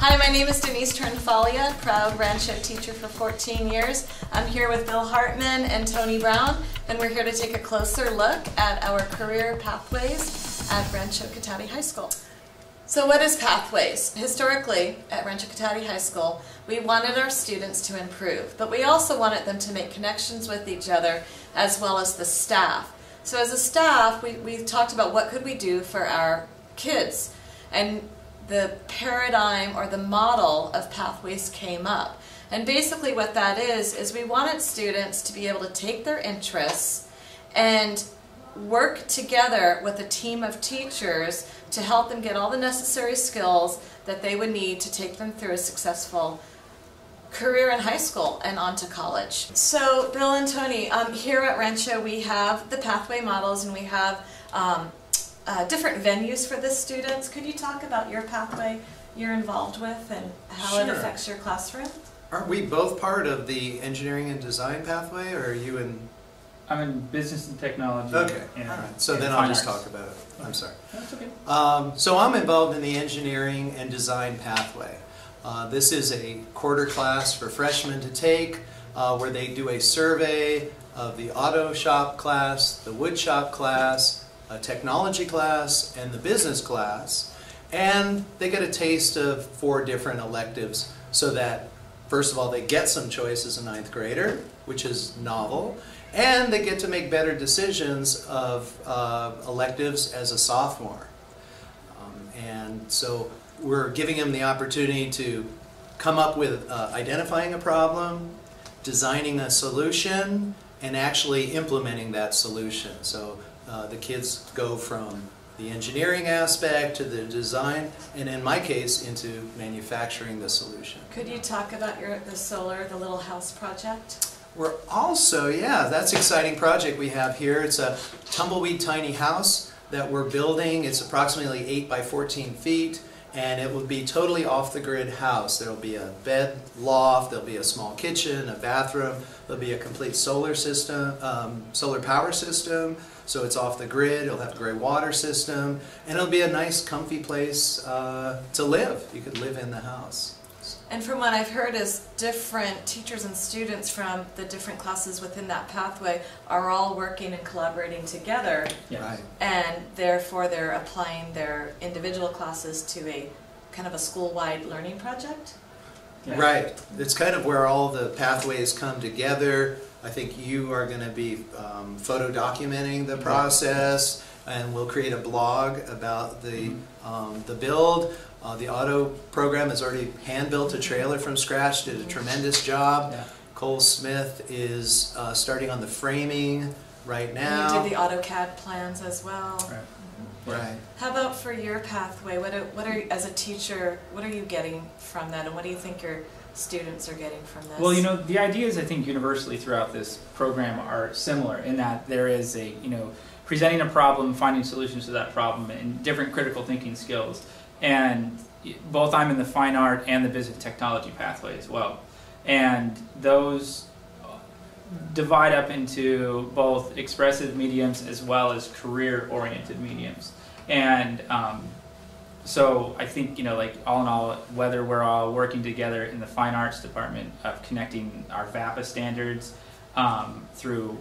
Hi, my name is Denise Turnfalia, proud Rancho teacher for 14 years. I'm here with Bill Hartman and Tony Brown, and we're here to take a closer look at our career pathways at Rancho Cotati High School. So what is pathways? Historically, at Rancho Cotati High School, we wanted our students to improve, but we also wanted them to make connections with each other as well as the staff. So as a staff, we talked about what could we do for our kids, and the paradigm or the model of pathways came up. And basically what that is we wanted students to be able to take their interests and work together with a team of teachers to help them get all the necessary skills that they would need to take them through a successful career in high school and on to college. So Bill and Tony, here at Rancho we have the pathway models, and we have different venues for the students. Could you talk about your pathway you're involved with and how it affects your classroom? Aren't we both part of the engineering and design pathway, or are you in? I'm in business and technology. Okay, and, all right. So then I'll just talk about it. I'm sorry. That's okay. So I'm involved in the engineering and design pathway. This is a quarter class for freshmen to take where they do a survey of the auto shop class, the wood shop class, a technology class, and the business class, and they get a taste of 4 different electives so that first of all they get some choice as a 9th grader, which is novel, and they get to make better decisions of electives as a sophomore. And so we're giving them the opportunity to come up with identifying a problem, designing a solution, and actually implementing that solution. So the kids go from the engineering aspect to the design, and in my case, into manufacturing the solution. Could you talk about the solar, the little house project? We're also, yeah, that's an exciting project we have here. It's a tumbleweed tiny house that we're building. It's approximately 8 by 14 feet, and it will be totally off-the-grid house. There will be a bed, loft, there'll be a small kitchen, a bathroom, there'll be a complete solar system, solar power system, so it's off the grid. It'll have a great water system, and it'll be a nice, comfy place to live. You could live in the house. And from what I've heard is different teachers and students from the different classes within that pathway are all working and collaborating together. Yes. Right. And therefore they're applying their individual classes to a kind of a school-wide learning project? Yeah. Right. It's kind of where all the pathways come together. I think you are going to be photo documenting the process, and we'll create a blog about the build. The auto program has already hand-built a trailer from scratch, did a tremendous job. Yeah. Cole Smith is starting on the framing right now. And you did the AutoCAD plans as well. Right. Right. How about for your pathway? What are as a teacher, what are you getting from that, and what do you think your students are getting from this? Well, you know, the ideas I think universally throughout this program are similar in that there is a, presenting a problem, finding solutions to that problem, and different critical thinking skills. And both I'm in the fine art and the business technology pathway as well. And those divide up into both expressive mediums as well as career-oriented mediums. And so I think, like all in all, whether we're all working together in the fine arts department of connecting our VAPA standards through,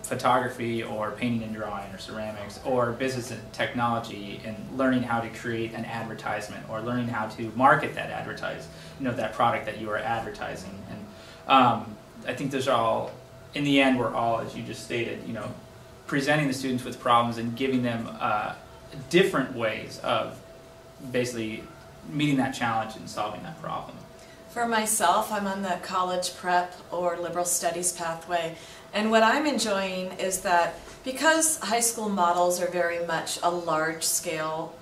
photography or painting and drawing or ceramics, or business and technology and learning how to create an advertisement or learning how to market that that product that you are advertising. And I think those are all, in the end, we're all, as you just stated, presenting the students with problems and giving them different ways of basically meeting that challenge and solving that problem. For myself, I'm on the college prep or liberal studies pathway, and what I'm enjoying is that because high school models are very much a large-scale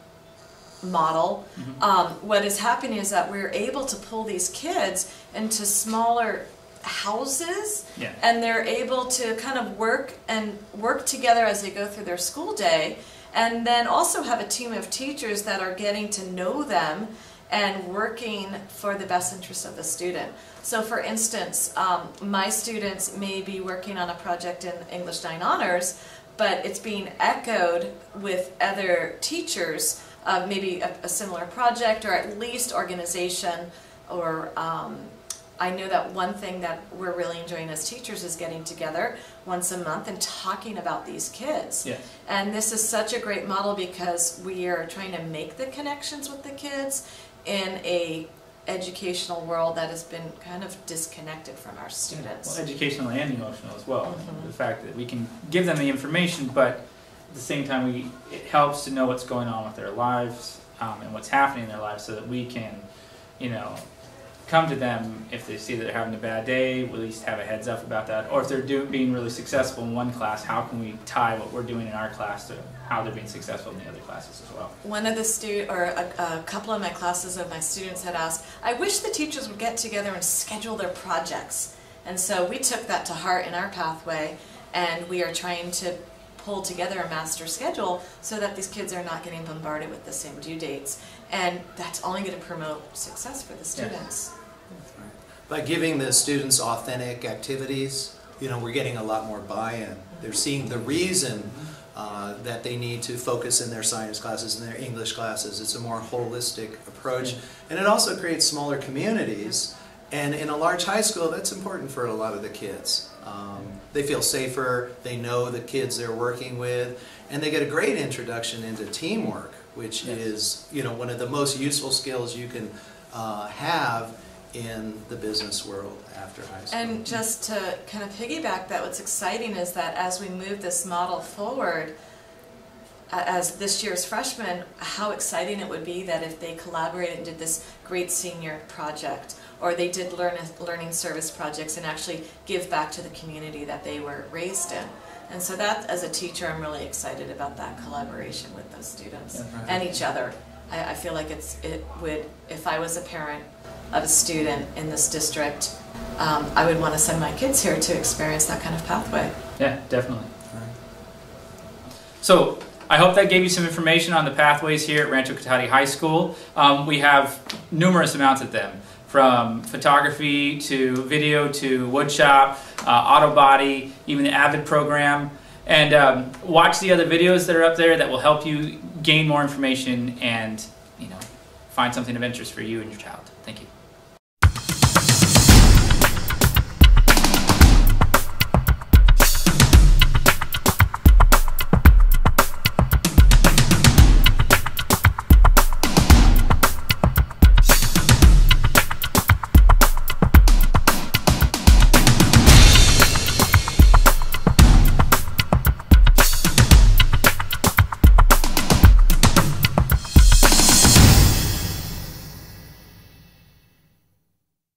model, what is happening is that we're able to pull these kids into smaller houses, and they're able to kind of work together as they go through their school day, and then also have a team of teachers that are getting to know them and working for the best interest of the student. So for instance, my students may be working on a project in English 9 Honors, but it's being echoed with other teachers maybe a similar project, or at least organization, or I know that one thing that we're really enjoying as teachers is getting together once a month and talking about these kids. Yeah. And this is such a great model because we are trying to make the connections with the kids in a educational world that has been kind of disconnected from our students. Well, educational and emotional as well. Mm-hmm. The fact that we can give them the information, but at the same time it helps to know what's going on with their lives and what's happening in their lives, so that we can, you know, come to them if they see that they're having a bad day. We at least have a heads up about that. Or if they're being really successful in one class, how can we tie what we're doing in our class to how they're being successful in the other classes as well? One of the a couple of my classes of my students had asked, I wish the teachers would get together and schedule their projects. And so we took that to heart in our pathway, and we are trying to pull together a master schedule so that these kids are not getting bombarded with the same due dates. And that's only going to promote success for the students. By giving the students authentic activities, you know, we're getting a lot more buy-in. They're seeing the reason that they need to focus in their science classes and their English classes. It's a more holistic approach. And it also creates smaller communities. And in a large high school, that's important for a lot of the kids. They feel safer, they know the kids they're working with, and they get a great introduction into teamwork, which is, you know, one of the most useful skills you can have in the business world after high school. And just to kind of piggyback that, what's exciting is that as we move this model forward, as this year's freshmen, how exciting it would be that if they collaborated and did this great senior project, or they did learning service projects and actually give back to the community that they were raised in. And so that, as a teacher, I'm really excited about that collaboration with those students and each other. I feel like it would, if I was a parent of a student in this district, I would want to send my kids here to experience that kind of pathway. Yeah, definitely. So I hope that gave you some information on the pathways here at Rancho Cotati High School. We have numerous amounts of them, from photography to video to woodshop, auto body, even the AVID program. And watch the other videos that are up there that will help you gain more information and, you know, find something of interest for you and your child. Thank you.